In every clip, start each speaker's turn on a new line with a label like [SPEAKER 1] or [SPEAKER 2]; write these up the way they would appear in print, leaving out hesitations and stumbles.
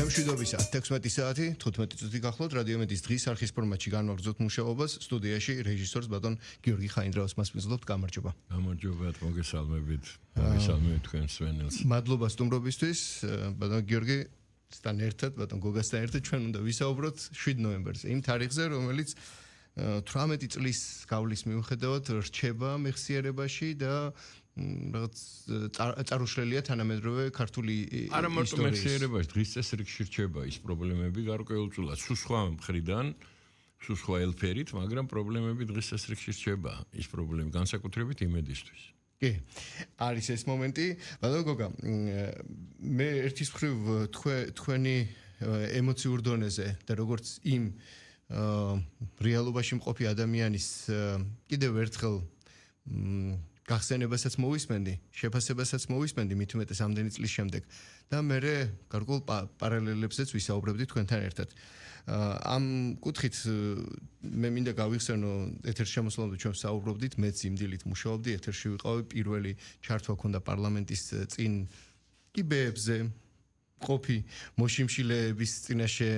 [SPEAKER 1] მშვიდობის 16 საათი 15 წუთი გახლავთ რადიომედის დღის არხის ფორმატში განვაგრძობთ მუშაობას სტუდიაში რეჟისორს ბატონ გიორგი ხაინდრავას მასპინძლობთ გამარჯობა.
[SPEAKER 2] გამარჯობა, მოგესალმებით. მოგესალმებით თქვენ სვენელს.
[SPEAKER 1] მადლობა სტუმრობისთვის, ბატონ გიორგი სთან ერთად, ბატონ გოგასთან ერთად ჩვენ უნდა ვისაუბროთ 7 ნოემბერზე, იმ თარიღზე, რომელიც 18 წლის გავლის მიუხედავად რჩება მეხსიერებაში და რაღაც წარუშლელია თანამედროვე ქართული ისტორიის.
[SPEAKER 2] არა მარტო მეხსიერებაში, დღის წესრიგში რჩება ის პრობლემები გარკვეულწილად სხვა მხრიდან, სხვა ელფერით, მაგრამ პრობლემები დღის წესრიგში რჩება ის პრობლემები განსაკუთრებით იმედისთვის.
[SPEAKER 1] კი, არის ეს მომენტი. ბატონ გოგა, მე ერთის მხრივ თქვენი ემოციურ დონეზე და როგორც იმ რეალობაში მყოფი ადამიანის კიდევ ერთხელ გახსენებასაც მოვისმენდი, შეფასებასაც მოვისმენდი, მით უმეტეს ამდენი წლის შემდეგ და მე გარკვეულ პარალელებზეც ვისაუბრებდი თქვენთან ერთად. ამ კუთხით მე მინდა გავიხსენო ეთერში შემოსვლამდე ჩვენ ვსაუბრობდით, მეც იმ დილით მუშაობდი, ეთერში ვიყავი, პირველი ჩართვა ქონდა პარლამენტის წინ კიბეებზე, ყოფი მოშიმშილეების წინაშე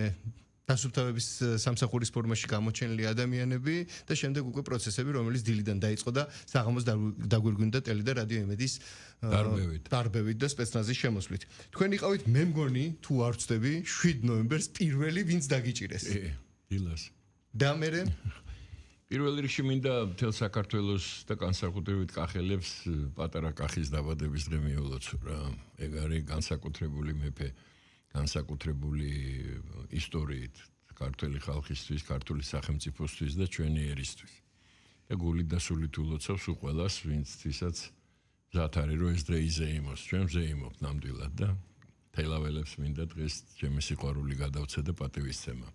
[SPEAKER 1] დასუფთავების სამსახურის ფორმაში გამოჩენილი ადამიანები და შემდეგ უკვე პროცესები, რომელიც დილიდან დაიწყო და საღამოს დაგვირგვინდა ტელი და რადიო იმედის დარბევით და სპეცნაზის შემოსვლით. თქვენ იყავით, მე მგონი, თუ არ ვცდები, 7 ნოემბერს პირველი, ვინც დაგიჭირეს.
[SPEAKER 2] დილას.
[SPEAKER 1] და მე
[SPEAKER 2] პირველ რიგში მინდა მთელ საქართველოს და განსაკუთრებით კახელებს პატარა კახის დაბადების დღე მიულოცო რა. ეგ არის განსაკუთრებული მეფე. განსაკუთრებული ისტორიით ქართული ხალხისთვის, ქართული სახელმწიფოსთვის და ჩვენი ერისთვის. და გულით და სულით ულოცავს უყველას, ვინცთვისაც მზად არის, რომ ეს დღე იზეიმოს. ჩვენ ვზეიმობთ ნამდვილად და თელაველებს მინდა დღეს ჩემი სიყვარული გადავცე და პატივისცემა.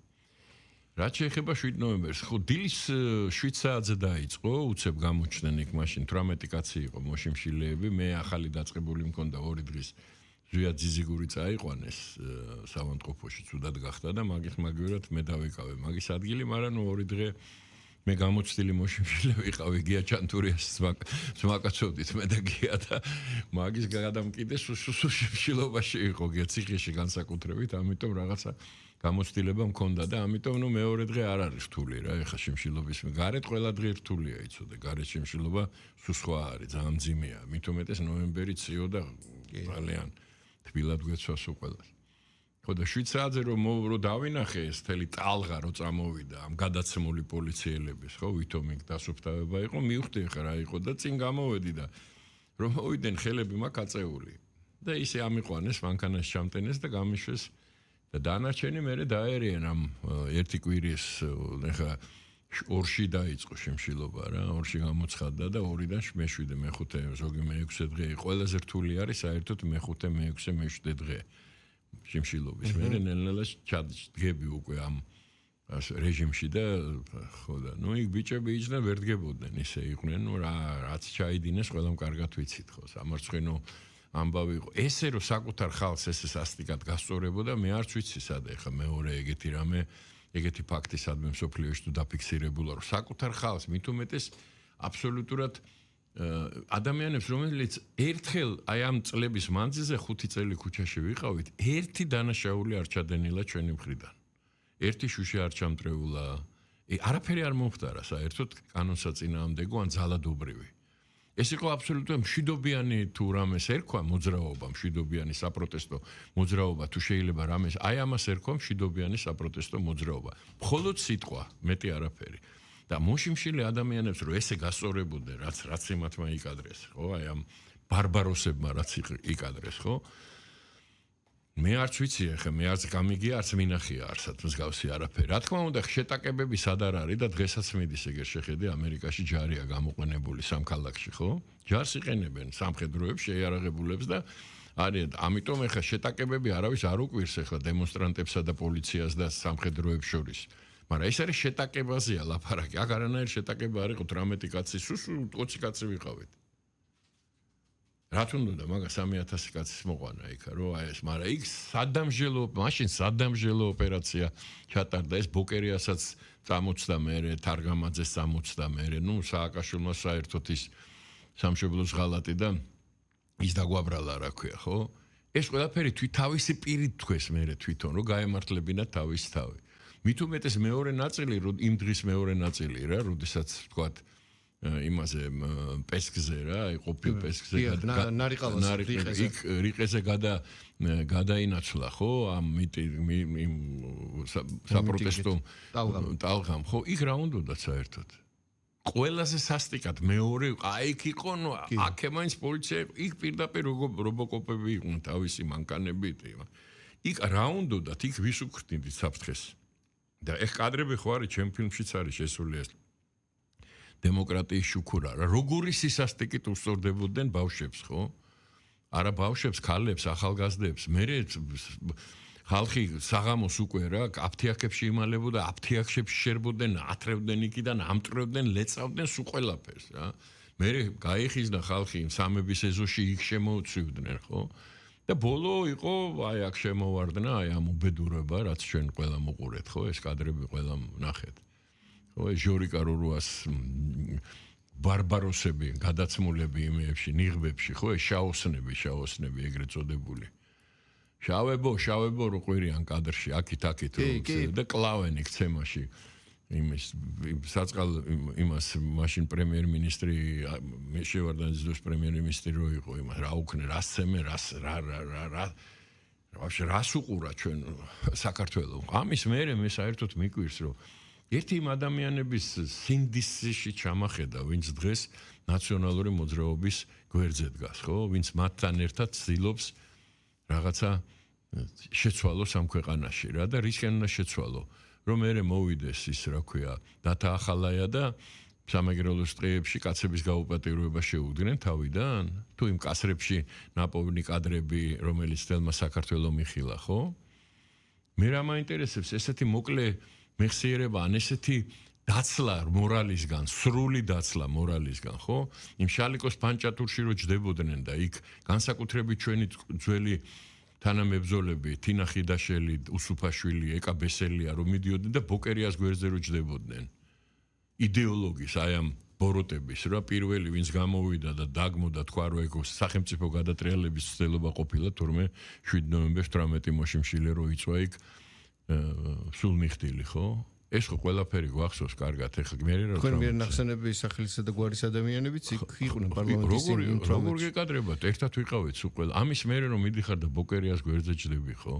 [SPEAKER 2] რაც შეეხება 7 ნოემბერს, ხო დილის 7 საათზე დაიწყო, უცებ გამოჩნდნენ იქ მაშინ 18 კაცი იყო მოშიმშილეები, მე ახალი დაწყებული მქონდა 2 დღის ზვია ძიზიგური წაიყვანეს სამონტყოფოში ცუდად გახდა და მაგისმაგივრად მე დავიკავე მაგის ადგილი, მაგრამ 2 დღე მე გამოცდილი მოშიმშილე ვიყავი გია ჩანთურიას ზმაკაცობდით მე და გია და მაგის გადამკიდე სუშიმშილობაში იყო გია ციხეში განსაკუთრებით, ამიტომ რაღაცა გამოცდილება მქონდა და ამიტომ მეორე დღე არ არის რთული რა, ეხა შიმშილობის გარეთ ყველა დღე რთულია იცოდე, გარეთ შიმშილობა სხვა არის, ძალიან მძიმეა, მით უმეტეს ნოემბერი ციო და ძალიან თბილად გვეცვას უყველას. ხო და 7 საათზე რომ დავინახე ეს თელი ტალღა რო წამოვიდა ამ გადაცემული პოლიციელების, ხო, ვითომ იქ დასუფთავება იყო, მივხვდი ხა რა იყო და წინ გამოვედი და რომ მოვიდნენ ხელები მაქვს აწეული. და ისე ამიყვანეს მანქანაში ჩამტენეს და გამიშვეს და დანარჩენი მერე დაერიან ამ ერთი კვირის ხა 2-ში დაიწყო შიმშილობა რა, 2-ში გამოცხადდა და 2-დან მე-7, მე-5, ზოგი მე-6 დღე. ყველაზე რთული არის საერთოდ მე-5, მე-6, მე-7 დღე შიმშილობის. მე ნელ-ნელა ჩადგები უკვე ამ რეჟიმში და ხო და იქ ბიჭები იჯდნენ ვერ დგებოდნენ, ისე იყვნენ, რაც ჩაიდინეს, ყველამ კარგად ვიცით ხო, სამარცხვინო ამბავი იყო. ესე რომ საკუთარ ხალხს ესე სასტიკად გასწორებოდა, მე არც ვიცი სად ეხა მეორე ეგეთი რამე ეგეთი ფაქტი სადმე მსოფლიოში თუ დაფიქსირებულა, რომ საკუთარ ხალხს მით უმეტეს აბსოლუტურად ადამიანებს, რომელიც ერთხელ აი ამ წლების მანძილზე 5 წელი ქუჩაში ვიყავით, ერთი დანაშაული არ ჩადენილა ჩვენი მხრიდან. ერთი შუში არ ჩამტრეულა. არაფერი არ მომხდარა საერთოდ კანონსაწინააღმდეგო ან ძალადობრივი. ეს იყო აბსოლუტურად მშვიდობიანი თუ რამეს ერქვა მოძრაობა, მშვიდობიანი საპროტესტო მოძრაობა თუ შეიძლება რამეს, აი ამას ერქვა მშვიდობიანი საპროტესტო მოძრაობა. მხოლოდ სიტყვა, მეტი არაფერი. და მოშიმშილე ადამიანებს რომ ესე გასწორებოდნენ, რაც იმათმა იკადრეს, ხო? აი ამ ბარბაროსებმა რაც იკადრეს, ხო? მე არც ვიცი ახლა, მე არც გამიგია, არც მინახია არსად მსგავსი არაფერი. რა თქმა უნდა, შეტაკებები სად არ არის და დღესაც მიდის ეგერ შეხედე ამერიკაში ჯარია გამოყენებული სამ ქალაქში, ხო? ჯარს იყენებენ სამხედროებს, შეიარაღებულებს და არის, ამიტომ ახლა შეტაკებები არავის არ უკვირს ახლა დემონსტრანტებსა და პოლიციას და სამხედროებს შორის. მაგრამ ეს არის შეტაკებაზეა ლაპარაკი. აქ არანაირი შეტაკება არ იყო 18 კაცი, 20 კაცი ვიყავით. რა თუნდა მაგა 3000 კაცის მოყვანა იქა რომ აი ეს, მაგრამ იქ სადამჟელო ოპერაცია ჩატარდა, ეს ბოკერიასაც წამოწდა მერე, თარგამაძეს წამოწდა მერე, სააკაშვილმა საერთოდ ის სამშობლოს ღალატი და ის დაგვაბრალა რა ქვია, ხო? ეს ყველაფერი თავისი პირით თქვეს მერე თვითონ რომ გაემართლებინა თავის თავი. მით უმეტეს მეორე ნაწილი იმ დღის მეორე ნაწილი რა, როდესაც ვთქვათ იმაზე პესკზე რა, ყოფილ პესკზე იქ რიყეზე გადაინაცვლა ხო ამ საპროტესტო ტალღამ ხო იქ რა უნდოდა საერთოდ ყველაზე სასტიკად მეორე აი იქ იყო ნუ აქ მაინც პოლიცია იქ პირდაპირ რობოკოპები იყვნენ თავისი მანკანებით იქ რა უნდოდა იქ ვის უქრთნით საფრთხეს და ეხ კადრები ხო არის ჩემ ფილმშიც არის შესული ეს დემოკრატიის შუქურა რა როგორი სისასტიკით უსწორდებოდნენ ბავშვებს ხო არა ბავშვებს ქალებს ახალგაზრდებს მე ხალხი საღამოს უკვე რა აფთიაქებში იმალებოდა აფთიაქებში შერბოდნენ ათრევდნენ იქიდან ამტრევდნენ ლეწავდნენ სულ ყველაფერს რა მე გაიხიზნა ხალხი სამების ეზოში იქ შემოუწვივდნენ ხო და ბოლო იყო აი აქ შემოვარდნა აი ამ უბედურება რაც ჩვენ ყველა მოყურეთ ხო ეს კადრები ყველა ნახეთ ხო ჟორიკა რურუას ბარბაროსები გადაცმულები იმებში ნიღბებში ხო ეს შაოსნები ეგრეთ წოდებული შავებო რო ყვირიან კადრში აქით და კლავენ იქ ცემაში იმის საწყალ იმას მაშინ პრემიერ-მინისტრი შევარდანიძის პრემიერ-მინისტრი რო იყო იმას რა უქნე რა სცემე რა რას უყურა ჩვენ საქართველოს ამის მერე მე საერთოდ მიკვირს რომ ერთი იმ ადამიანების სინდისში ჩამახედა ვინც დღეს ნაციონალური მოძრაობის გვერდზე დგას ხო ვინც მათთან ერთად ცდილობს რაღაცა შეცვალოს ამ ქვეყანაში რა და რისკენ უნდა შეცვალო რომ მე მოვიდეს ის რა ქვია დათა ახალაია და სამეგრელოს ტყეებში კაცების გაუპატიურება შეუდგნენ თავიდან თუ იმ კასრებში ნაპოვნი კადრები რომელიც თელმა საქართველოს მიხილა ხო მე რა მაინტერესებს ესეთი მოკლე მეხსიერება ან ესეთი დაცლა მორალისგან სრული დაცლა მორალისგან ხო იმ შალიკოს პანჭატურში რო ჯდებოდნენ და იქ განსაკუთრებით ჩვენი ძველი თანამებრძოლები თინა ხიდაშელი უსუფაშვილი ეკა ბესელია რომ მიდიოდნენ და ბოკერიას გვერდზე რო ჯდებოდნენ იდეოლოგის აი ამ ბოროტების რა პირველი ვინც გამოვიდა და დაგმოდა თქვა რომ ეგ სახელმწიფო გადატრიალების ცდილობა ყოფილა თურმე 7 ნოემბერს 18 მოშიმშილე რო იწვა იქ სულ მიხდილი ხო ეს ხო ყველაფერი გვახსოვს კარგად ეხლა მე რა
[SPEAKER 1] თქვენ მიერ ნახსენები სახელისა და გვარის ადამიანებიც იქ იყვნენ პარლამენტის
[SPEAKER 2] როგორ გეკადრებათ ერთად ვიყავით სულ ყველა ამის მერე რომ მიდიხარ და ბოკერიას გვერდზე ჯდები ხო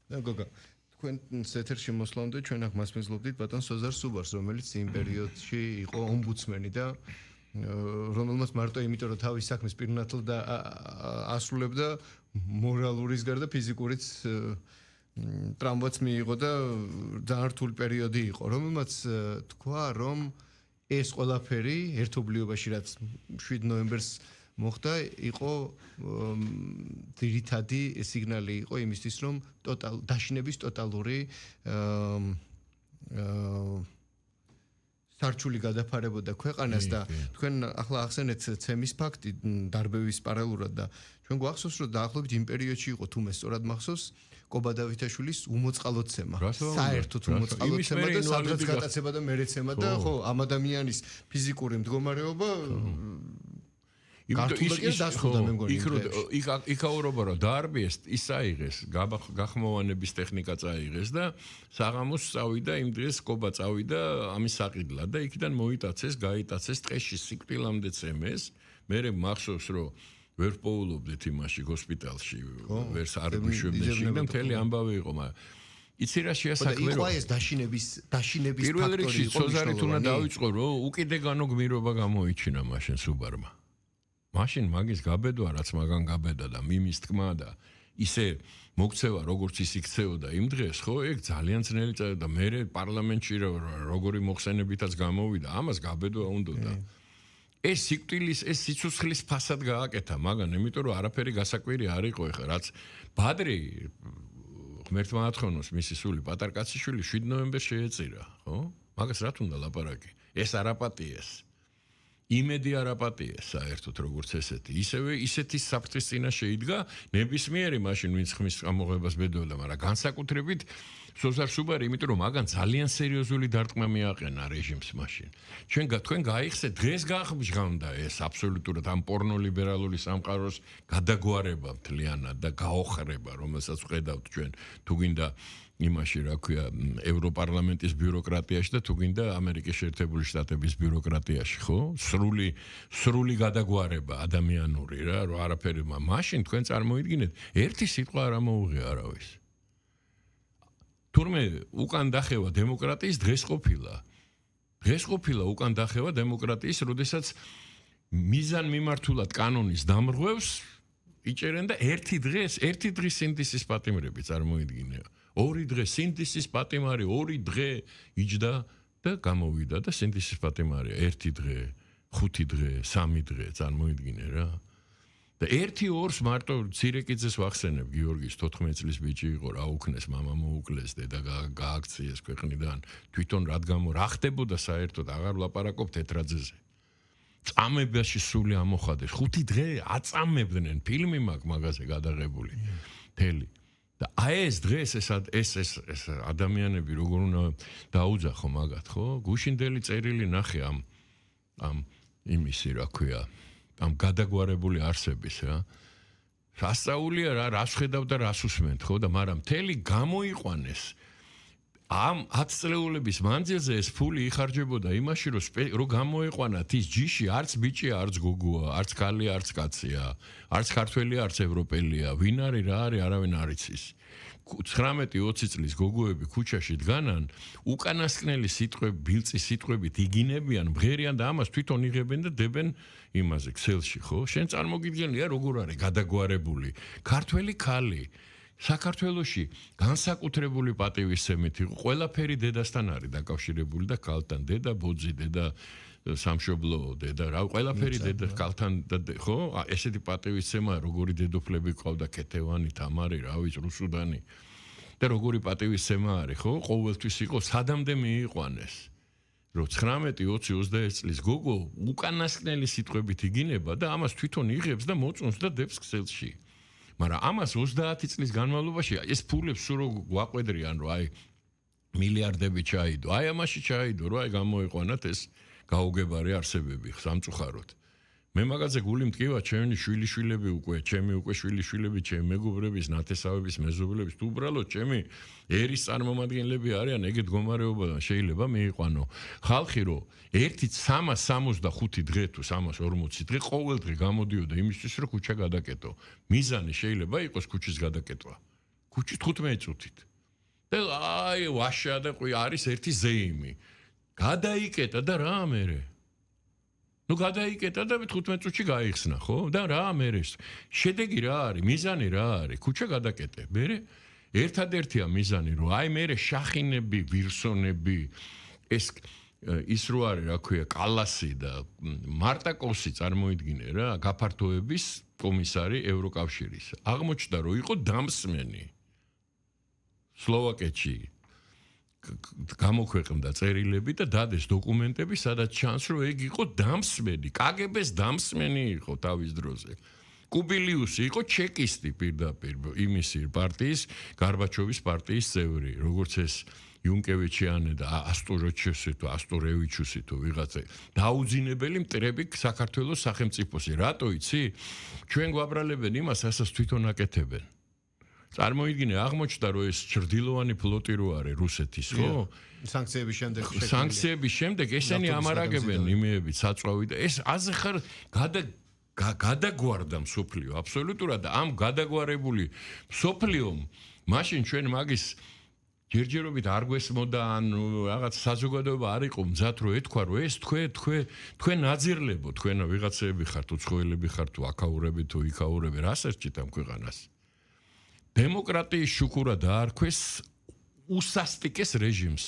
[SPEAKER 1] და გოგა თქვენ ეთერში მოსვლამდე ჩვენ აქ მასმენძლობდით ბატონ სოზარ სუბარს რომელიც იმ პერიოდში იყო ომბუდსმენი და რომელმაც მარტო იმიტომ რომ თავის საქმეს პირნათლ და ასრულებდა მორალურის გარდა ფიზიკურიც ტრამვაც მიიღო და ძალიან რთული პერიოდი იყო, რომელმაც თქვა, რომ ეს ყველაფერი ერთობლიობაში რაც 7 ნოემბერს მოხდა, იყო ძირითადი სიგნალი იყო იმისთვის, რომ დაშინების ტოტალური სარჩული გადაფარებოდა ქვეყანას და თქვენ ახლა ახსენეთ ცემის ფაქტი დარბევის პარალელურად და ჩვენ გვახსოვს რომ დაახლოებით იმ პერიოდში იყო თუმე სწორად მახსოვს კობა დავითაშვილის უმოწყალოცემა საერთოდ უმოწყალოცემა და სადღაც გატაცება და მერეცემა და ხო ამ ადამიანის ფიზიკური მდგომარეობა
[SPEAKER 2] იქაურობა რომ დაარბიეს ის აიღეს გახმოვანების ტექნიკა წაიღეს და საღამოს წავიდა იმ დღეს კობა წავიდა ამის საყიდლად და იქიდან მოიტაცეს გაიტაცეს ტყეში სიკვდილამდე წემეს მე მახსოვს რომ ვერ პოულობდით იმაში ჰოსპიტალში ვერს არ გვიშვებდნენ შიგნით და მთელი ამბავი იყო მაგრამ იცი რა შეასაქმე
[SPEAKER 1] იყო ეს დაშინების ფაქტორი
[SPEAKER 2] პირველ რიგში სოზარით უნდა დავიწყო რომ უკიდეგანო გმირობა გამოიჩინა მაშინ სუბარმა მაშინ მაგის გაბედვა რაც მაგან გაბედა და მიმის თქმა და ისე მოგცევა როგორც ის იქცეოდა იმ დღეს ხო ეგ ძალიან ძნელი და მე პარლამენტში როგორი მოხსენებითაც გამოვიდა ამას გაბედვა უნდოდა ეს სიკვდილის ეს სიცოცხლის ფასად გააკეთა მაგან იმიტომ რომ არაფერი გასაკვირი არ იყო ეხლა რაც ბადრი ღმერთმა ათხოვნოს მისი სული პატარკაციშვილი 7 ნოემბერს შეეწირა ხო მაგას რა თუნდა ლაპარაკი ეს არაპატიეს იმედი არ აპატიეს საერთოდ როგორც ესეთი. ისეთი საფრთხის წინაშე იდგა ნებისმიერი მაშინ ვინც ხმის ამოღებას ბედოდა, მაგრამ განსაკუთრებით სოზარ სუბარი, იმიტომ რომ მაგან ძალიან სერიოზული დარტყმა მიაყენა რეჟიმს მაშინ. თქვენ გაიხსეთ დღეს გაახმჟღავნდა ეს აბსოლუტურად ამ პორნოლიბერალური სამყაროს გადაგვარება მთლიანად და გაოხრება, რომელსაც ვხედავთ ჩვენ თუ გინდა იმაში რა ქვია ევროპარლამენტის ბიუროკრატიაში და თუ გინდა ამერიკის შეერთებული შტატების ბიუროკრატიაში, ხო? სრული გადაგვარება ადამიანური რა, რომ არაფერი მაშინ თქვენ წარმოიდგინეთ, ერთი სიტყვა არ ამოუღია არავის. თურმე უკან დახევა დემოკრატიის დღეს ყოფილა. დღეს ყოფილა უკან დახევა დემოკრატიის, როდესაც მიზან მიმართულად კანონის დამრღვევს იჭერენ და ერთი დღის სინდისის პატიმრები წარმოიდგინეო. 2 დღე სინდისის პატიმარი, 2 დღე იჯდა და გამოვიდა და სინდისის პატიმარია 1 დღე, 5 დღე, 3 დღე წარმოიდგინე რა. და 1-2-ს მარტო ცირეკიძეს ვახსენებ, გიორგის 14 წლის ბიჭი იყო, რა უქნეს, მამა მოუკლეს, დედა გააქციეს ქვეყნიდან. თვითონ რა ხდებოდა საერთოდ აღარ ვლაპარაკობ თეთრაძეზე. წამებაში სული ამოხადეს, 5 დღე აწამებდნენ, ფილმი მაქვს მაგაზე გადაღებული. მთელი. და ეს დღეს ეს ადამიანები როგორ უნდა დაუძახო მაგათ, ხო? გუშინდელი წერილი ნახე ამ იმისი რა ქვია, ამ გადაგვარებული არსების რა. სასწაულია რა, რას ხედავ და რას უსმენთ, ხო? და მაგრამ მთელი გამოიყვანეს ამ 10 წლეულების მანძილზე ეს ფული იხარჯებოდა იმაში, რომ გამოეყვანათ ის ჯიში, არც ბიჭია, არც გოგოა, არც ქალია, არც კაცია, არც ქართველია, არც ევროპელია, ვინ არის, რა არის, არავინ არ იცის. 19-20 წლის გოგოები ქუჩაში დგანან, უკანასკნელი სიტყვები, ბილწი სიტყვებით იგინებიან, მღერიან და ამას თვითონ იღებენ და დებენ იმაზე ქსელში, ხო? შენ წარმოგიდგენია როგორ არის გადაგვარებული ქართველი ქალი საქართველოში განსაკუთრებული პატივისცემით იყო, ყველაფერი დედასთან არის დაკავშირებული და ქალთან, დედა ბოძი, დედა სამშობლო, დედა რა, ყველაფერი დედა ქალთან, ხო? ესეთი პატივისცემა, როგორი დედოფლები ყავდა, ქეთევანი, თამარი, რა ვიცი, რუსუდანი და როგორი პატივისცემა არის, ხო? ყოველთვის იყო სადამდე მიიყვანეს. რომ 19, 20, 21 წლის გოგო უკანასკნელი სიტყვებით იგინება და ამას თვითონ იღებს და მოწონს და დებს ქსელში. მაგრამ ამას 30 წლის განმავლობაში ეს ფულებს სულ რო გვაყვედრიან, რომ აი მილიარდები ჩაიდო. აი ამაში ჩაიდო, რომ აი გამოიყვანათ ეს გაუგებარი არსებები სამწუხაროდ. მე მაგაზე გული მტკივა, ჩემი შვილიშვილები უკვე, ჩემი უკვე შვილიშვილები, ჩემი მეგობრების, ნათესავების, მეზობლების, თუ უბრალოდ ჩემი ერის წარმომადგენლები არიან, ეგეთ მდგომარეობიდან შეიძლება მიიყვანო. ხალხი რო 365 დღე თუ 340 დღე ყოველ დღე გამოდიოდა იმისთვის, რომ ქუჩა გადაკეტო. მიზანი შეიძლება იყოს ქუჩის გადაკეტვა. ქუჩის 15 წუთით. და აი ვაშა და არის ერთი ზეიმი. გადაიკეტა და რა მერე? ნუ გადაიკეტა და 15 წუთში გაიხსნა, ხო? და რა მერე? შედეგი რა არის? მიზანი რა არის? ქუჩა გადაკეტე. მერე ერთადერთია მიზანი, რომ აი მერე შახინები, ვირსონები, ის რო არის, რა ქვია, კალასი და მარტაკოვსი წარმოიდგინე რა, გაფართოების კომისარი ევროკავშირის. აღმოჩნდა, რომ იყო დამსმენი. სლოვაკეთში გამოქვეყნდა წერილები და დადეს დოკუმენტები, სადაც ჩანს, რომ ეგ იყო დამსმენი, კგბ-ს დამსმენი იყო თავის დროზე. კუბილიუსი იყო ჩეკისტი პირდაპირ იმისი პარტიის, გარბაჩოვის პარტიის წევრი, როგორც ეს იუნკევიჩიანი და ასტორევიჩუსი თუ ვიღაცა დაუძინებელი მტრები საქართველოს სახელმწიფოსი. რატო იცი? ჩვენ გვაბრალებენ იმას, რასაც თვითონ აკეთებენ. წარმოიდგინე, აღმოჩნდა, რომ ეს ჭრდილოვანი ფლოტი რო არის რუსეთის, ხო? სანქციების შემდეგ ესენი ამარაგებენ იმეებით საწვავი და ეს აზეხარ გადაგვარდა მსოფლიო აბსოლუტურად და ამ გადაგვარებული მსოფლიომ მაშინ ჩვენ მაგის ჯერჯერობით არ გვესმოდა ან რაღაც საზოგადოება არ იყო მზად რომ ეთქვა რომ ეს თქვენ ნაძირლებო, თქვენ ვიღაცები ხართ, უცხოელები ხართ, თუ აკაურები თუ იქაურები, რას ერჩით ამ ქვეყანას? დემოკრატიის შუქურა დაარქვეს უსასტიკეს რეჟიმს.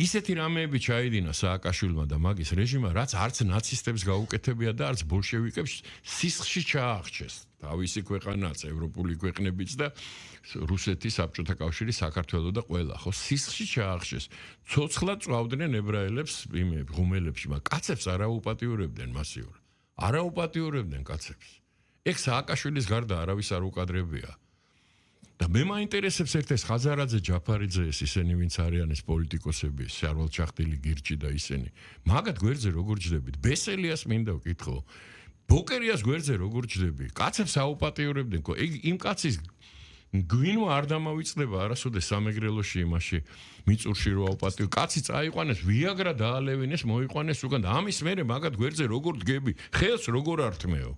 [SPEAKER 2] ისეთი რამეები ჩაიდინა სააკაშვილმა და მაგის რეჟიმმა, რაც არც ნაცისტებს გაუკეთებია და არც ბოლშევიკებს სისხლში ჩააღწევს. თავისი ქვეყანაც, ევროპული ქვეყნებიც და რუსეთი, საბჭოთა კავშირი, საქართველო და ყველა, ხო, სისხლში ჩააღწევს. ცოცხლად წვავდნენ ებრაელებს, ღუმელებში, მაგრამ კაცებს არ აუპატიურებდნენ მასიურად. არ აუპატიურებდნენ კაცებს. ეგ სააკაშვილის გარდა არავის არ უკადრებია. და მე მაინტერესებს ერთ-ეს ხაზარაძე, ჯაფარიძე, ისინი ვინც არიან ეს პოლიტიკოსები, სარვალ ჩახტილი, გირჩი და ისინი. მაგათ გვერდზე როგორ ჯდებით? ბესელიას მინდა ვკითხო. ბოკერიას გვერდზე როგორ ჯდები? კაცებს აუპატიურებდნენ, იმ კაცის გვინვა არ დამავიწყდება არასოდეს სამეგრელოში იმაში მიწურში რო აუპატიო. კაცი წაიყვანეს, ვიაგრა დაალევინეს, მოიყვანეს უკან და ამის მერე მაგათ გვერდზე როგორ დგები? ხელს როგორ ართმეო?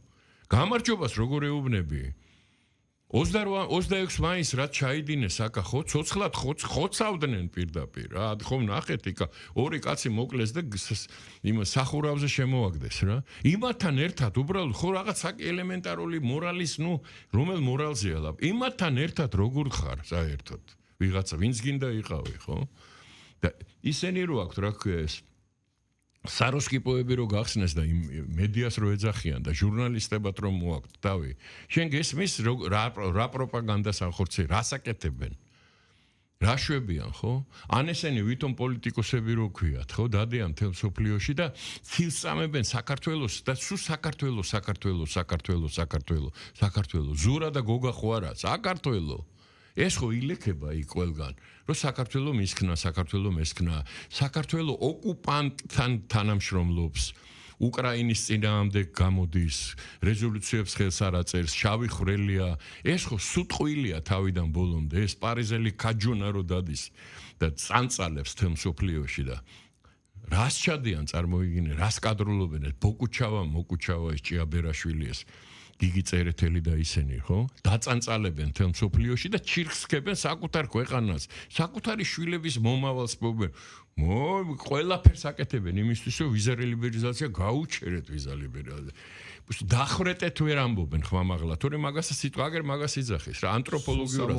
[SPEAKER 2] გამარჯობას როგორ ეუბნები? 26 მაისს რაც ჩაიდინეს აკა ხო ცოცხლად ხოცავდნენ პირდაპირ რა ხომ ნახეთ იქა ორი კაცი მოკლეს და იმ სახურავზე შემოაგდეს რა იმათთან ერთად უბრალოდ ხო რაღაც ელემენტარული მორალის რომელ მორალზეა ლაპ იმათთან ერთად როგორ ხარ საერთოდ ვიღაცა ვინც გინდა იყავი ხო და ისენი რო აქვთ რა ქვია ეს საროსკიპოები რო გახსნეს და მედიას რო ეძახიან და ჟურნალისტებად რო მოაქვთ დავი შენ გესმის რა პროპაგანდას ახორცე რას აკეთებენ რა შვებიან ხო ან ესენი ვითომ პოლიტიკოსები რო ქვიათ ხო დადიან მთელ სოფლიოში და ცილს წამებენ საქართველოს და სულ საქართველოს ზურა და გოგა ხო არა საქართველო ეს ხო ილექება იქ ყველგან რომ საქართველო მისქნა საქართველო მესქნა საქართველო ოკუპანტთან თანამშრომლობს უკრაინის წინააღმდეგ გამოდის რეზოლუციებს ხელს არ აწერს შავი ხვრელია ეს ხო სუტყვილია თავიდან ბოლომდე ეს პარიზელი ქაჯუნა რო დადის და წანწალებს თემ სოფლიოში და რას ჩადიან წარმოიგინე რას კადრულობენ ეს მოკუჩავა ეს ჭიაბერაშვილი ეს გიგი წერეთელი და ისინი ხო დაწანწალებენ თელ სოფლიოში და ჩირხსკებენ საკუთარ ქვეყანას საკუთარი შვილების მომავალს ყველაფერს აკეთებენ იმისთვის რომ ვიზა ლიბერალიზაცია გაუჩერეთ ვიზა ლიბერალიზაცია დახრეტეთ ვერ ამბობენ ხმამაღლა თორემ მაგასაც სიტყვა აგერ მაგას იძახის რა ანთროპოლოგიურად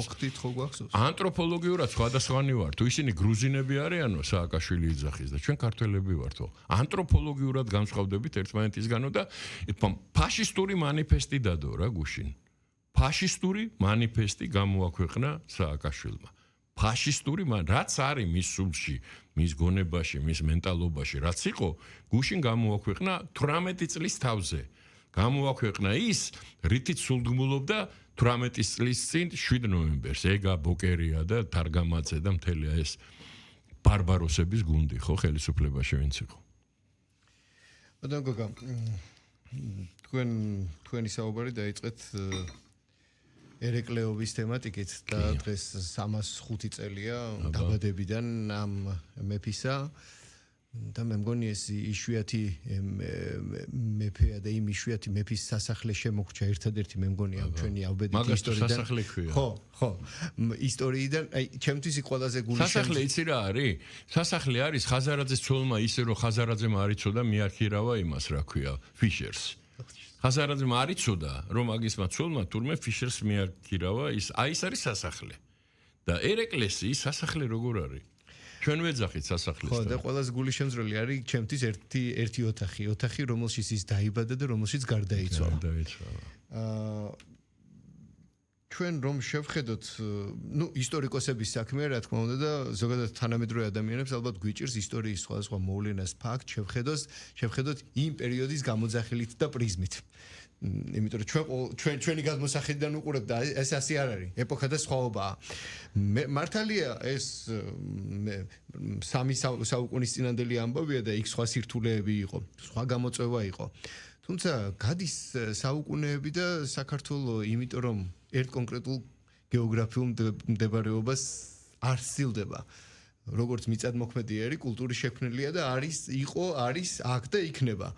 [SPEAKER 2] სხვადასხვანი ვარ თუ ისინი გრუზინები არიანო სააკაშვილი იძახის და ჩვენ ქართველები ვართო ანთროპოლოგიურად განსხვავდებით ერთმანეთისგანო და ფაშისტური მანიფესტი დადო რა გუშინ ფაშისტური მანიფესტი გამოაქვეყნა სააკაშვილმა ფაშისტური რაც არის მის სულში მის გონებაში მის მენტალობაში რაც იყო გუშინ გამოაქვეყნა 18 წლის თავზე გამოაქვეყნა ის რითიც სულდგმულობდა 18 წლის წინ 7 ნოემბერს ეგა ბოკერია და თარგამაძე და მთელი ეს ბარბაროსების გუნდი ხო ხელისუფლებაში ვინც იყო
[SPEAKER 1] ბატონ გოგა თქვენი საუბარი დაიწყეთ ერეკლეობის თემატიკით და დღეს 305 წელია დაბადებიდან ამ მეფისა და მე მგონი ეს იშვიათი მეფეა და იმ იშვიათი მეფის სასახლე შემოგვჭა ერთადერთი მე მგონი ამ ჩვენი ალბედით ისტორიიდან ხო ისტორიიდან აი ჩემთვის ის ყველაზე გული
[SPEAKER 2] სასახლე იცი რა არის სასახლე არის ხაზარაძის ცოლმა ისე რომ ხაზარაძემ არ იცოდა მიარქირავა იმას რა ქვია ფიშერს ხაზარაძემ არ იცოდა რომ მაგისმა ცოლმა თურმე ფიშერს მიარქირავა ის არის სასახლე და ერეკლესი სასახლე როგორ არის ჩვენ ვეძახით სასახლეს
[SPEAKER 1] ხო და ყველაზე გული შემძრელი არის ჩემთვის ერთი ოთახი რომელშიც ის დაიბადა და რომელშიც გარდაიცვალა ჩვენ რომ შევხედოთ ისტორიკოსების საქმეა რა თქმა უნდა და ზოგადად თანამედროვე ადამიანებს ალბათ გვიჭირს ისტორიის სხვადასხვა მოვლენას ფაქტ შევხედოთ იმ პერიოდის გამოძახილით და პრიზმით იმიტომ რომ ჩვენი გადმოსახედიდან უყურებ და ეს ასე არ არის ეპოქა და სხვაობაა მართალია ეს სამი საუკუნის წინანდელი ამბავია და იქ სხვა სირთულეები იყო სხვა გამოწვევა იყო თუმცა გადის საუკუნეები და საქართველოს იმიტომ რომ ერთ კონკრეტულ გეოგრაფიულ მდებარეობას არ სცილდება როგორც მიწადმოქმედი კულტურის შექმნელია და არის აქ და იქნება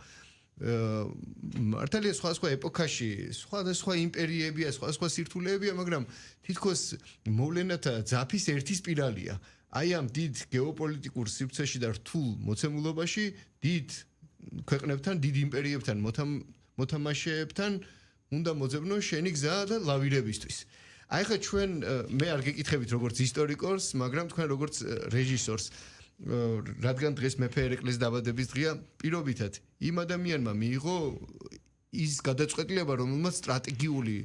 [SPEAKER 1] მართალია სხვა ეპოქაში სხვა იმპერიებია სხვა სირთულეებია მაგრამ თითქოს მოვლენათა ძაფის ერთი სპირალია აი ამ დიდ გეოპოლიტიკურ სივრცეში და რთულ მოცემულობაში დიდ ქვეყნებთან დიდ იმპერიებთან მოთამაშეებთან უნდა მოძებნო შენი გზა და ლავირებისთვის აი ხა ჩვენ მე არ გეკითხებით როგორც ისტორიკოს მაგრამ თქვენ როგორც რეჟისორს რადგან დღეს მეფე ერეკლეს დაბადების დღეა, პირობითად იმ ადამიანმა მიიღო ის გადაწყვეტილება, რომელმაც სტრატეგიული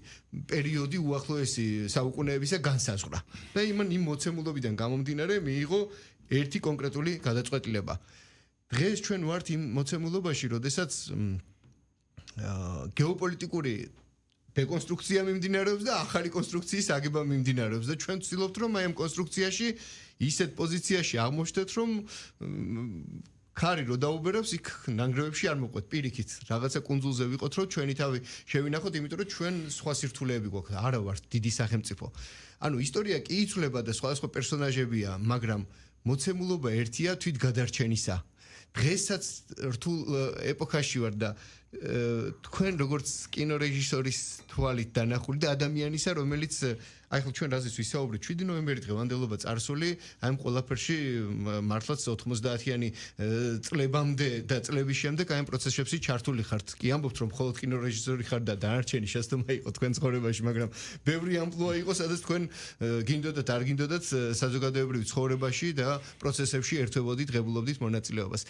[SPEAKER 1] პერიოდი უახლოესი საუკუნეებისა განსაზღვრა. და იმ მოცემულობიდან გამომდინარე მიიღო ერთი კონკრეტული გადაწყვეტილება. დღეს ჩვენ ვართ იმ მოცემულობაში, როდესაც გეოპოლიტიკური დეკონსტრუქცია მიმდინარეობს და ახალი კონსტრუქციის აგება მიმდინარეობს და ჩვენ ვცდილობთ რომ აი ამ კონსტრუქციაში ისეთ პოზიციაში აღმოჩნდეთ რომ ქარი რო დაუბერებს იქ ნანგრევებში არ მოყვეთ პირიქით რაღაცა კუნძულზე ვიყოთ რომ ჩვენი თავი შევინახოთ იმიტომ რომ ჩვენ სხვა სირთულეები გვაქვს არა ვართ დიდი სახელმწიფო ანუ ისტორია კი იცვლება და სხვადასხვა პერსონაჟებია მაგრამ მოცემულობა ერთია თვით გადარჩენისა დღესაც რთულ ეპოქაში ვარ და თქვენ როგორც კინორეჟისორის თვალით დანახული და ადამიანისა რომელიც აი ხო ჩვენ რაზეც ვისაუბრეთ 7 ნოემბერი დღევანდელობა წარსული აი ამ ყველაფერში მართლაც 90-იანი წლებამდე და წლების შემდეგ აი ამ პროცესებში ჩართული ხართ კი ამბობთ რომ მხოლოდ კინორეჟისორი ხარ და დანარჩენი შესაძლოა იყოს თქვენ ცხოვრებაში მაგრამ ბევრი ამპლუა იყო სადაც თქვენ გინდოდათ არ გინდოდათ საზოგადოებრივ ცხოვრებაში და პროცესებში ერთვებოდით ღებულობდით მონაწილეობას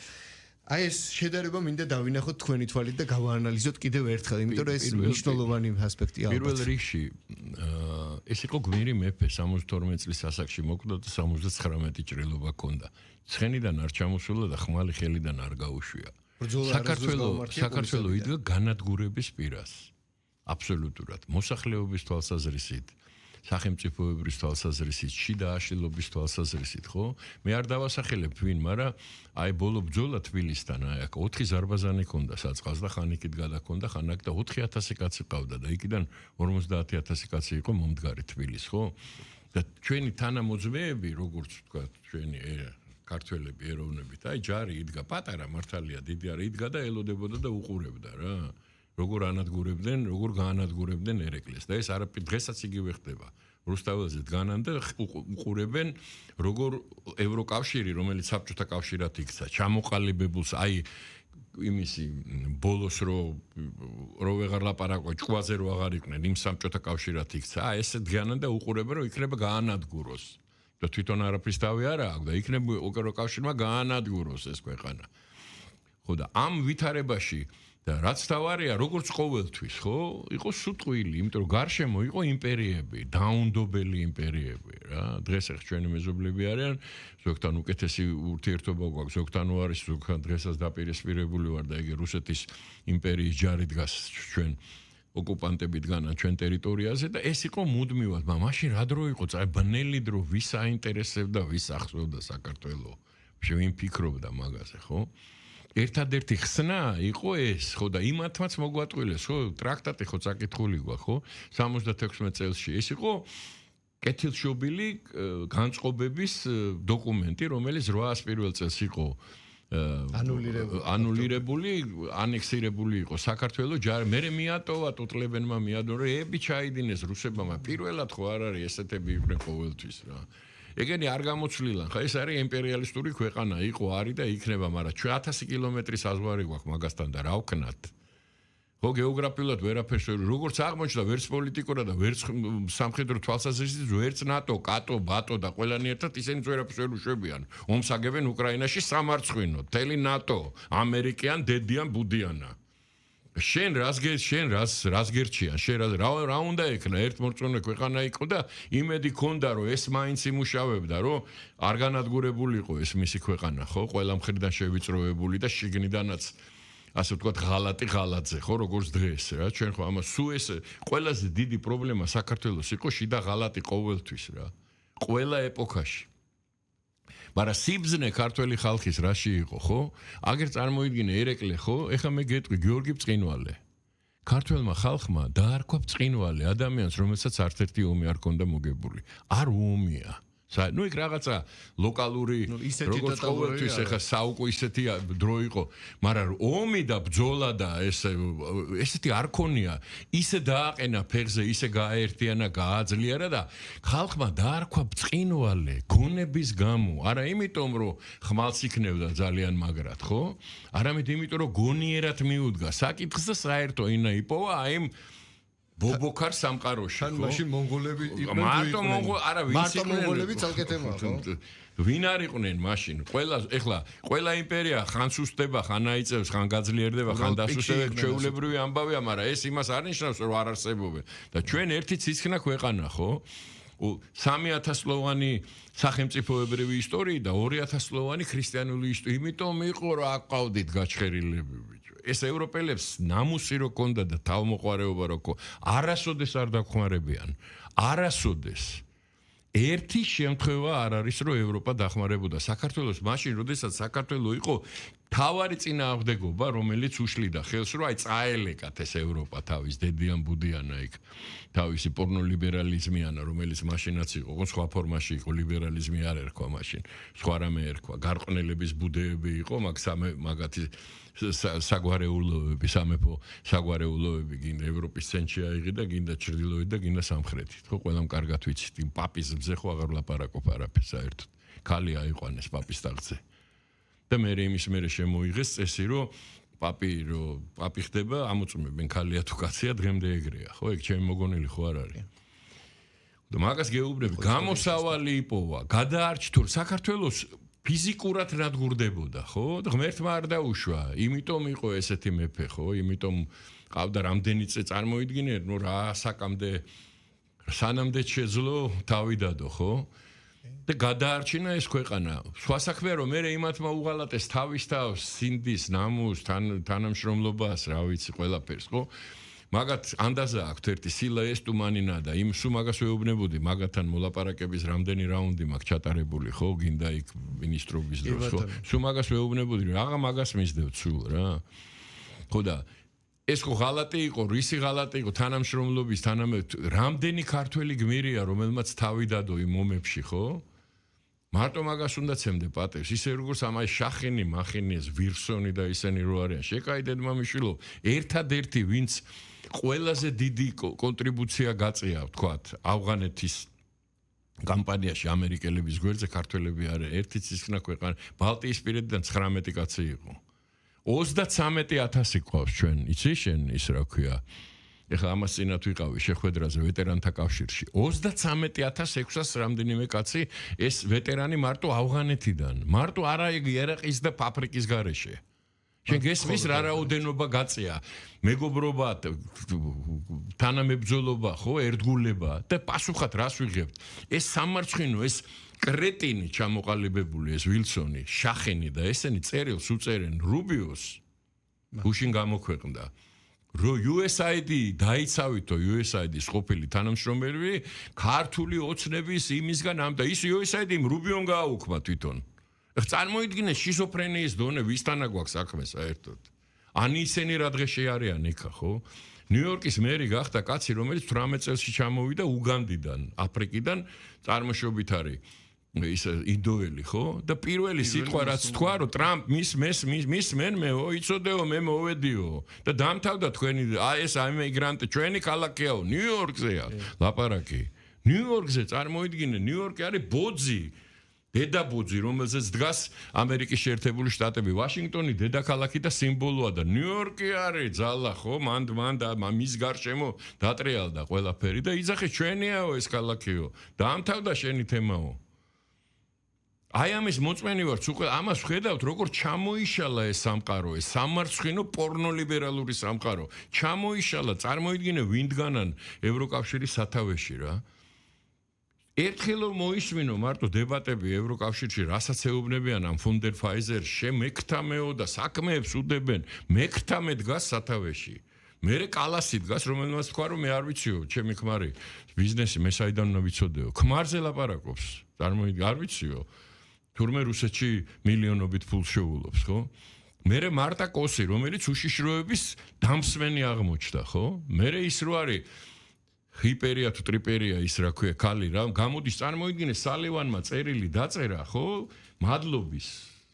[SPEAKER 1] აი ეს შედარება მინდა დავინახოთ თქვენი თვალით და გავაანალიზოთ კიდევ ერთხელ, იმიტომ რომ ეს მნიშვნელოვანი ასპექტია.
[SPEAKER 2] პირველ რიგში ეს იყო გმირი მეფე 72 წლის ასაკში მოკვდა და 79 ჭრილობა ჰქონდა. ცხენიდან არ ჩამოსულა და ხმალი ხელიდან არ გაუშვია. საქართველოს იდგა განადგურების პირას. აბსოლუტურად. მოსახლეობის თვალსაზრისით სახელმწიფოებრივი თვალსაზრისით, შიდა აშლილობის თვალსაზრისით, ხო? მე არ დავასახელებ ვინ, მაგრამ აი ბოლო ბრძოლა თბილისთან, აი აქ 4 ზარბაზანი ქონდა საწყალს და ხანიკით გადაქონდა, ხანაკ და 4000 კაცი ყავდა და იქიდან 50000 კაცი იყო მომდგარი თბილის, ხო? და ჩვენი თანამოძმეები, როგორც თქვა, ჩვენი ქართველები ეროვნებით, აი ჯარი იდგა პატარა მართალია, დიდი არა იდგა და ელოდებოდა და უყურებდა რა. როგორ ანადგურებდნენ, როგორ გაანადგურებდნენ ერეკლეს და ეს არაფერი დღესაც იგივე ხდება. რუსთაველზე დგანან და უყურებენ როგორ ევროკავშირი, რომელიც საბჭოთა კავშირად იქცა, ჩამოყალიბებულს, აი იმისი ბოლოს რო ვეღარ ლაპარაკო, ჭკვაზე რო აღარ იყვნენ, იმ საბჭოთა კავშირად იქცა. აი ესე დგანან და უყურებენ, რომ იქნება გაანადგუროს. და თვითონ არაფრის თავი არა აქვს და იქნება ევროკავშირმა გაანადგუროს ეს ქვეყანა. ხო და ამ ვითარებაში და რაც თავარია, როგორც ყოველთვის, ხო? იყო სუტყვილი, იმიტომ რომ გარშემო იყო იმპერიები, დაუნდობელი იმპერიები, რა. დღეს ახ ჩვენი მეზობლები არიან, ზოგთან უკეთესი ურთიერთობა გვაქვს, ზოგთან უარის, ზოგთან დღესაც დაპირისპირებული ვარ და იგი რუსეთის იმპერიის ჯარი დგას ჩვენ ოკუპანტები დგანან ჩვენ ტერიტორიაზე და ეს იყო მუდმივად, მაშინ რა დრო იყო, წაი ბნელი დრო, ვის აინტერესებდა, ვის ახსოვდა საქართველო. შევინ ფიქრობდა მაგაზე, ხო? ერთადერთი ხსნა იყო ეს, ხო და იმათმაც მოგვატყვილეს, ხო, ტრაქტატი ხო წაკითხული გვაქვს, ხო? 76 წელსში ეს იყო კეთილშობილი განწყობების დოკუმენტი, რომელიც 801 წელს იყო ანულირებული, ანექსირებული იყო საქართველოს ჯარი. მერე მიატოვა ტუტლებენმა მიადო, რომ ები ჩაიდინეს რუსებმა. პირველად ხო არ არის ესეთები იყვნენ ყოველთვის რა. ეგენი არ გამოცვლილან, ხა ეს არის იმპერიალისტური ქვეყანა, იყო, არის და იქნება, მაგრამ ჩვენ 1000 კილომეტრის საზღვარი გვაქვს მაგასთან და რა ვქნათ? ხო, გეოგრაფიულად ვერაფერს როგორც აღმოჩნდა, ვერც პოლიტიკურად და ვერც სამხედრო თვალსაზრისით, ვერც ნატო, კატო, ბატო და ყველანი ერთად ისინი ვერაფერს ვერ უშვებიან. ომს აგებენ უკრაინაში სამარცხვინო, თელი ნატო, ამერიკიან, დედიან, ბუდიანა. შენ რას გერჩიან, შენ რა უნდა ექნა ერთ მორწმუნე ქვეყანა იყო და იმედი ქონდა რომ ეს მაინც იმუშავებდა რომ არ განადგურებულიყო ეს მისი ქვეყანა ხო ყველა მხრიდან შევიწროებული და შიგნიდანაც ასე ვთქვათ ღალატზე ხო როგორც დღეს რა ჩვენ ხო ამას სულ ეს ყველაზე დიდი პრობლემა საქართველოს იყო შიდა ღალატი ყოველთვის რა ყველა ეპოქაში მაგრამ სიბზნე ქართველი ხალხის რაში იყო, ხო? აგერ წარმოიდგინე ერეკლე, ხო? ეხლა მე გეტყვი გიორგი ბწყინვალე. ქართველმა ხალხმა დაარქვა ბწყინვალე ადამიანს, რომელსაც არც ერთი ომი არ ჰქონდა მოგებული. არ ომია. ნუ იქ რაღაცა ლოკალური როგორც ყოველთვის ეხა საუკო ისეთი დრო იყო, მაგრამ ომი და ბრძოლა და ესეთი არ ქონია. ისე დააყენა ფეხზე, ისე გააერთიანა, გააძლიერა და ხალხმა დაარქვა ბწყინვალე გონების გამო. არა იმიტომ რომ ხმალს იქნევდა ძალიან მაგრად, ხო? არამედ იმიტომ რომ გონიერად მიუდგა საკითხს და საერთო ინა იპოვა აი ბობოქარ სამყაროში,
[SPEAKER 1] თან მაშინ მონღოლები იყვნენ.
[SPEAKER 2] მარტო არა ვინც
[SPEAKER 1] მარტო მონღოლები ცალკე თემაა, ხო?
[SPEAKER 2] ვინ არ იყვნენ მაშინ? ყველა იმპერია ხან სუსტდება, ხან აიწევს, ხან გაძლიერდება, ხან დასუსტება, ჩვეულებრივი ამბავია, მაგრამ ეს იმას არ ნიშნავს, რომ არ არსებობენ. და ჩვენ ერთი ცისქნა ქვეყანა, ხო? 3000 სლოვანი სახელმწიფოებრივი ისტორია და 2000 სლოვანი ქრისტიანული ისტორია. იმიტომ იყო რომ აყავდით გაჩხერილები ბიჭო. ეს ევროპელებს ნამუსი რო კონდა და თავმოყარეობა რო ქო. არასოდეს არ დახმარებიან. არასოდეს. ერთი შემთხვევა არ არის რომ ევროპა დახმარებოდა საქართველოს მაშინ როდესაც საქართველო იყო თავარი წინააღმდეგობა რომელიც უშლიდა ხელს რომ აი წაელეკათ ეს ევროპა თავის დედიან ბუდიანა იქ თავისი პორნოლიბერალიზმიანა რომელიც მაშინაც იყო სხვა ფორმაში იყო ლიბერალიზმი არ ერქვა მაშინ სხვა რამე ერქვა გარყვნელების ბუდეები იყო მაგათი საგვარეულოები სამეფო საგვარეულოები გინდა ევროპის ცენტრში აიღიდა გინდა ჩრდილოეთ და გინდა სამხრეთით ხო ყველამ კარგად ვიცით იმ პაპიზმზე ხო აღარ ლაპარაკობ არაფერს საერთოდ ქალი აიყვანეს პაპის ტახტზე და მე იმის მერე შემოიღეს წესი რომ პაპი ხდება ამოწმებენ ქალია თუ კაცია დღემდე ეგრეა ხო ეგ ჩემი მოგონილი ხო არ არის და მაგას გეუბნები გამოსავალი იპოვა გადაარჩთურ საქართველოს ფიზიკურად რადგურდებოდა, ხო? ღმერთმა არ დაუშვა. იმიტომ იყო ესეთი მეფე, ხო? იმიტომ ყავდა რამდენი წე წარმოიდგინე, ნუ რა საკამდე სანამდე შეძლო თავი დადო, ხო? და გადაარჩინა ეს ქვეყანა. სხვა საქმეა რომ მე იმათმა უღალატეს თავის თავს, სინდის, ნამუს, თანამშრომლობას, რა ვიცი, ყველაფერს, ხო? მაგათ ანდაზა აქვს ერთი სილა ეს ტუმანინა და იმ სულ მაგას ვეუბნებოდი მაგათთან მოლაპარაკების რამდენი რაუნდი მაქვს ჩატარებული ხო გინდა იქ მინისტრობის დროს ხო სულ მაგას ვეუბნებოდი რაღა მაგას მისდევთ სულ რა ხო და ეს ხო ღალატი იყო რისი ღალატი იყო თანამშრომლობის რამდენი ქართველი გმირია რომელმაც თავი დადო იმ მომებში ხო მარტო მაგას უნდა ცემდე პატევს ისე როგორც ამაი შახინი მახინი ეს ვირსონი და ისენი რო არიან შეკაიდეთ მამიშვილო ერთადერთი ვინც ყველაზე დიდი კონტრიბუცია გაწია ვთქვათ ავღანეთის კამპანიაში ამერიკელების გვერდზე ქართველები არის ერთი ცისქნა ქვეყანა ბალტიისპირეთიდან 19 კაცი იყო 33000 ყავს ჩვენ იცი შენ ის რა ქვია ეხლა ამას წინათ ვიყავი შეხვედრაზე ვეტერანთა კავშირში 33600 რამდენიმე კაცი ეს ვეტერანი მარტო ავღანეთიდან მარტო არა ერაყის და აფრიკის გარეშე შენ გესმის რა რაოდენობა გაწია მეგობრობა თანამებრძოლობა ხო ერთგულება და პასუხად რას ვიღებთ ეს სამარცხინო ეს კრეტინი ჩამოყალიბებული ეს ვილსონი შახენი და ესენი წერილს უწერენ რუბიოს გუშინ გამოქვეყნდა რო USAID დაიცავითო USAID-ის ყოფილი თანამშრომელი ქართული ოცნების იმისგან ამ და ის USAID-იმ რუბიონ გააუქმა თვითონ. წარმოიდგინე შიზოფრენიის დონე ვისთანა გვაქვს საქმე საერთოდ. ან ისინი რა დღეში არიან იქა ხო? ნიუ-იორკის მერი გახდა კაცი რომელიც 18 წელსი ჩამოვიდა უგანდიდან, აფრიკიდან წარმოშობით არის ის ინდოელი ხო და პირველი სიტყვა რაც თქვა რომ ტრამპ მის მენმეო იცოდეო მე მოვედიო და დამთავრდა თქვენი ეს აიმიგრანტი ჩვენი ქალაქიაო ნიუ-იორკზეა ლაპარაკი ნიუ-იორკზე წარმოიდგინე ნიუ-იორკი არის ბოძი დედაბოძი რომელზეც დგას ამერიკის შეერთებული შტატები ვაშინგტონი დედაქალაქი და სიმბოლოა და ნიუ-იორკი არის ძალა ხო მან მის გარშემო დატრიალდა ყველაფერი და იძახეს ჩვენიაო ეს ქალაქიო დამთავრდა შენი თემაო აი ამის მოწმენი ვარ უკვე ამას ხედავთ როგორ ჩამოიშალა ეს სამყარო ეს სამარცხინო პორნოლიბერალური სამყარო ჩამოიშალა წარმოიდგინე ვინდგანან ევროკავშირის სათავეში რა ერთხელ მოისმინო მარტო დებატები ევროკავშირში რასაც ეუბნებიან ამ ფონდერ ფაიზერ შემეკთამეო და საქმეებს უდებენ მეკთამე დგას სათავეში მერე კალასი დგას რომელმაც თქვა რომ მე არ ვიციო ჩემი ქმარი ბიზნესი მე საიდან უნდა ვიცოდეო ქმარზე ლაპარაკობს წარმოიდგინე არ ვიციო თურმე რუსეთში მილიონობით ფულს შეულობს, ხო? მერე მარტა კოსი, რომელიც უშიშროების დამსმენი აღმოჩნდა, ხო? მერე ის რო არის ჰიპერია თუ ტრიპერია ის რა ქვია, ქალი რა, გამოდის წარმოიდგინე სალივანმა წერილი დაწერა, ხო? მადლობის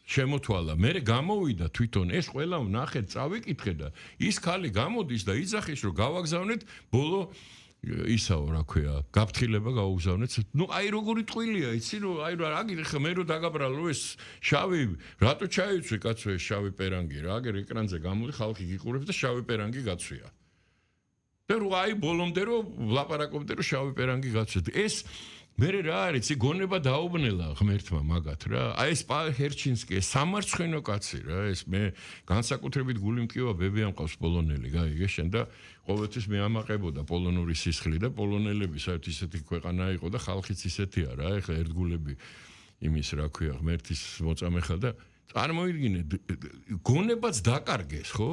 [SPEAKER 2] შემოთვალა. მერე გამოვიდა თვითონ ეს ყველა ვნახეთ, წავიკითხე და ის ქალი გამოდის და იძახის რომ გავაგზავნეთ ბოლო ისაო რა ქვია გაფრთხილება გაუგზავნეთ ნუ აი როგორი ტყუილია იცი რომ აი რა აგიხე მე რო დაგაბრალო ეს შავი რატო ჩაიცვი კაცო ეს შავი პერანგი რა აგერ ეკრანზე გამოდი ხალხი გიყურებს და შავი პერანგი გაცვია და რო აი ბოლომდე რო ვლაპარაკობდე რომ შავი პერანგი გაცვეთ. ეს მე რა არის, გონება დაუბნელა ღმერთმა მაგათ რა. აი ეს ჰერჩინსკი სამარცხენო კაცი რა, ეს მე განსაკუთრებით გული მკივა ბებია მყავს პოლონელი, გაიგე შენ და ყოველთვის მე ამაყებოდა პოლონური სისხლი და პოლონელები საერთოდ ისეთი ქვეყანა იყო და ხალხიც ისეთია რა, ეხლა ერთგულები იმის რა ქვია ღმერთის მოწამე ხარ და წარმოიდგინე გონებაც დაკარგეს, ხო?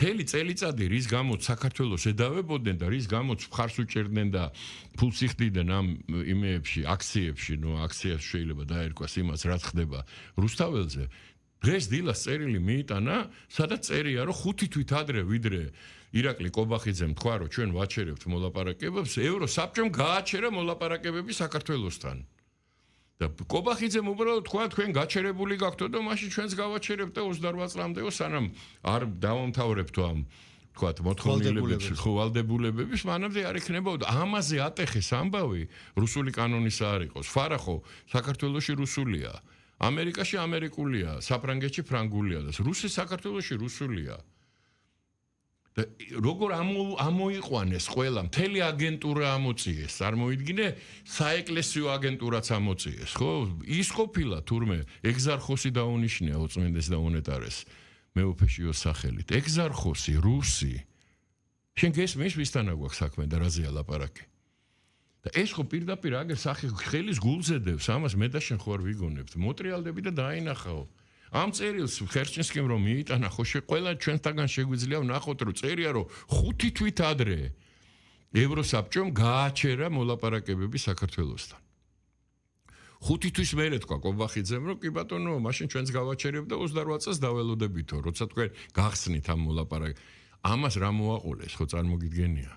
[SPEAKER 2] მთელი წელიწადი რის გამოც საქართველოს ედავებოდნენ და რის გამოც მხარს უჭერდნენ და ფულს იხდიდნენ ამ იმეებში, აქციებში, აქციას შეიძლება დაერქვას იმას, რაც ხდება რუსთაველზე. დღეს დილას წერილი მიიტანა, სადაც წერია, რომ 5 თვით ადრე ვიდრე ირაკლი კობახიძემ თქვა, რომ ჩვენ ვაჩერებთ მოლაპარაკებებს, ევროსაბჭომ გააჩერა მოლაპარაკებები საქართველოსთან. და კობახიძემ უბრალოდ თქვა, თქვენ გაჩერებული გაქვთ და მაშინ ჩვენს გავაჩერებთ და 28 წლამდე სანამ არ დავამთავრებთ ამ თქვა მოთხოვნილებებს, ვალდებულებებს, მანამდე არ იქნებოდა. ამაზე ატეხეს ამბავი, რუსული კანონის არ იყოს. ფარახო საქართველოში რუსულია, ამერიკაში ამერიკულია, საფრანგეთში ფრანგულია და რუსი საქართველოში რუსულია. და როგორ ამოიყვანეს ყველა მთელი აგენტურა ამოწიეს, წარმოიდგინე, საეკლესიო აგენტურაც ამოწიეს, ხო? ის ყოფილა თურმე ეგზარხოსი დაუნიშნია ოწმენდეს და უნეტარეს მეუფეშიოს სახელით. ეგზარხოსი, რუსი. შენ გესმის ვისთანა გვაქვს საქმე და რაზეა ლაპარაკი? და ეს ხო პირდაპირ აგერ სახე ხელის გულზე დევს, ამას მე და შენ ხო არ ვიგონებთ. მოტრიალდები და დაინახაო. ამ წერილს ხერჩინსკიმ რომ მიიტანა, ხო ყველა ჩვენთაგან შეგვიძლია ვნახოთ, რომ წერია, რომ 5 თვით ადრე ევროსაბჭომ გააჩერა მოლაპარაკებები საქართველოსთან. 5 თვის მერე თქვა კობახიძემ, რომ კი ბატონო, მაშინ ჩვენს გავაჩერებ და 28 წელს დაველოდებითო, როცა თქვენ გახსნით ამ მოლაპარაკებებს. ამას რა მოაყოლეს, ხო წარმოგიდგენია?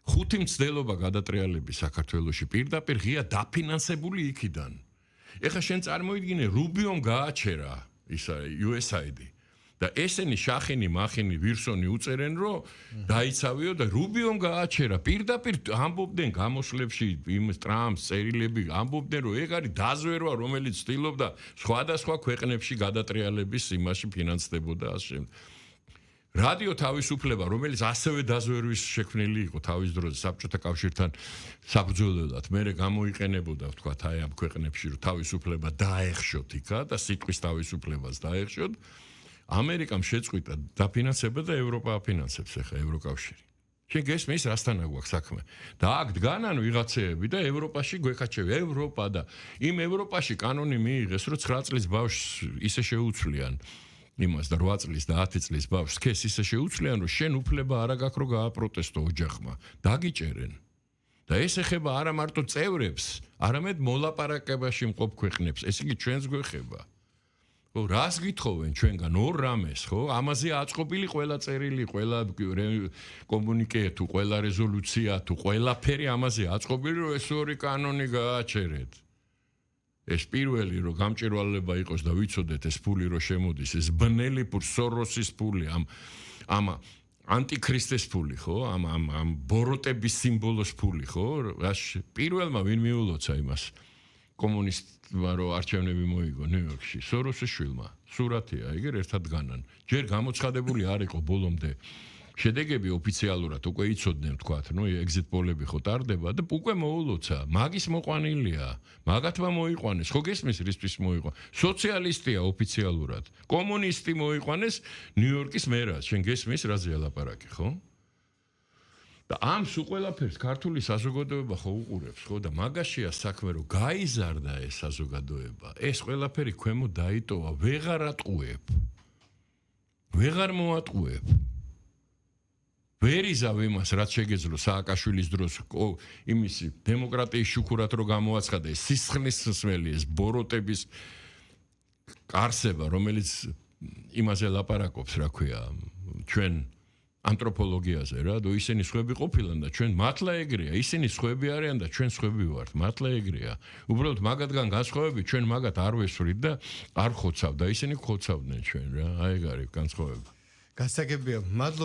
[SPEAKER 2] 5 მცდელობა გადატრიალები საქართველოში პირდაპირ ღია დაფინანსებული იქიდან. ეხლა შენ წარმოიდგინე, რუბიომ გააჩერა ისა USAID და ესენი შახინი, მახინი, ვირსონი უწერენ, რომ დაიცავიო და რუბიომ გააჩერა. პირდაპირ ამბობდნენ გამოსვლებში იმ ტრამპს წერილები, ამბობდნენ, რომ ეგ არის დაზვერვა, რომელიც ცდილობდა სხვადასხვა ქვეყნებში გადატრიალების იმაში ფინანსდებოდა ასე. რადიო თავისუფლება, რომელიც ასევე დაზვერვის შექმნილი იყო თავის დროზე საბჭოთა კავშირთან საბრძოლველად, მერე გამოიყენებოდა, ვთქვათ, აი ამ ქვეყნებში, რომ თავისუფლება დაეხშოთ იქა და სიტყვის თავისუფლებას დაეხშოთ, ამერიკამ შეწყვიტა დაფინანსება და ევროპა აფინანსებს ახლა ევროკავშირი. შენ გესმის, რასთან აგვაქვს საქმე? და აქ დგანან ვიღაცეები და ევროპაში გვეხაჩევი, ევროპა და იმ ევროპაში კანონი მიიღეს, რომ 9 წლის ბავშვს ისე შეუცვლიან იმას და 8 წლის და 10 წლის ბავშვს ქეს ისე შეუცვლიან, რომ შენ უფლება არ აქვს რომ გააპროტესტო ოჯახმა. დაგიჭერენ. და ეს ეხება არა მარტო წევრებს, არამედ მოლაპარაკებაში მყოფ ქვეყნებს. ეს იგი ჩვენს გვეხება. ხო, რას გითხოვენ ჩვენგან ორ რამეს, ხო? ამაზე აწყობილი ყველა წერილი, ყველა კომუნიკე თუ ყველა რეზოლუცია თუ ყველაფერი ამაზე აწყობილი, რომ ეს ორი კანონი გააჩერეთ. ეს პირველი რომ გამჭირვალება იყოს და ვიცოდეთ ეს ფული რომ შემოდის, ეს ბნელი სოროსის ფული, ამ ანტიქრისტეს ფული, ხო? ამ ბოროტების სიმბოლოს ფული, ხო? პირველმა ვინ მიულოცა იმას? კომუნისტმა რომ არჩევნები მოიგო ნიუ-იორკში, სოროსის შვილმა. სურათია, იგერ ერთად განან. ჯერ გამოცხადებული არ იყო ბოლომდე. შედეგები ოფიციალურად უკვე იცოდნენ, თქვათ, exit poll-ები ხო ტარდება და უკვე მოულოცა. მაგის მოყვანილია. მაგათმა მოიყვანეს. ხო გესმის რისთვის მოიყვანეს? სოციალისტია ოფიციალურად. კომუნისტი მოიყვანეს ნიუ-იორკის მერად. შენ გესმის რაზეა ლაპარაკი, ხო? და ამ სულ ყველაფერს ქართული საზოგადოება ხო უყურებს, ხო? და მაგაშია საქმე, რომ გაიზარდა ეს საზოგადოება. ეს ყველაფერი ქვემოთ დაიტოვა, ვეღარ ატყუებ. ვეღარ მოატყუებ. ვერ იზავ იმას, რაც შეგეძლო სააკაშვილის დროს იმისი დემოკრატიის შუქურად რო გამოაცხადა, ეს სისხლის მსმელი, ეს ბოროტების არსება, რომელიც იმაზე ლაპარაკობს, რა ქვია, ჩვენ ანთროპოლოგიაზე რა, და ისინი სხვები ყოფილან და ჩვენ მართლა ეგრეა, ისინი სხვები არიან და ჩვენ სხვები ვართ, მართლა ეგრეა. უბრალოდ მაგათგან განსხვავები ჩვენ მაგათ არ ვესვრით და არ ხოცავ და ისინი ხოცავდნენ ჩვენ რა, აი ეგ არის განსხვავება.
[SPEAKER 1] გასაგებია, მადლობა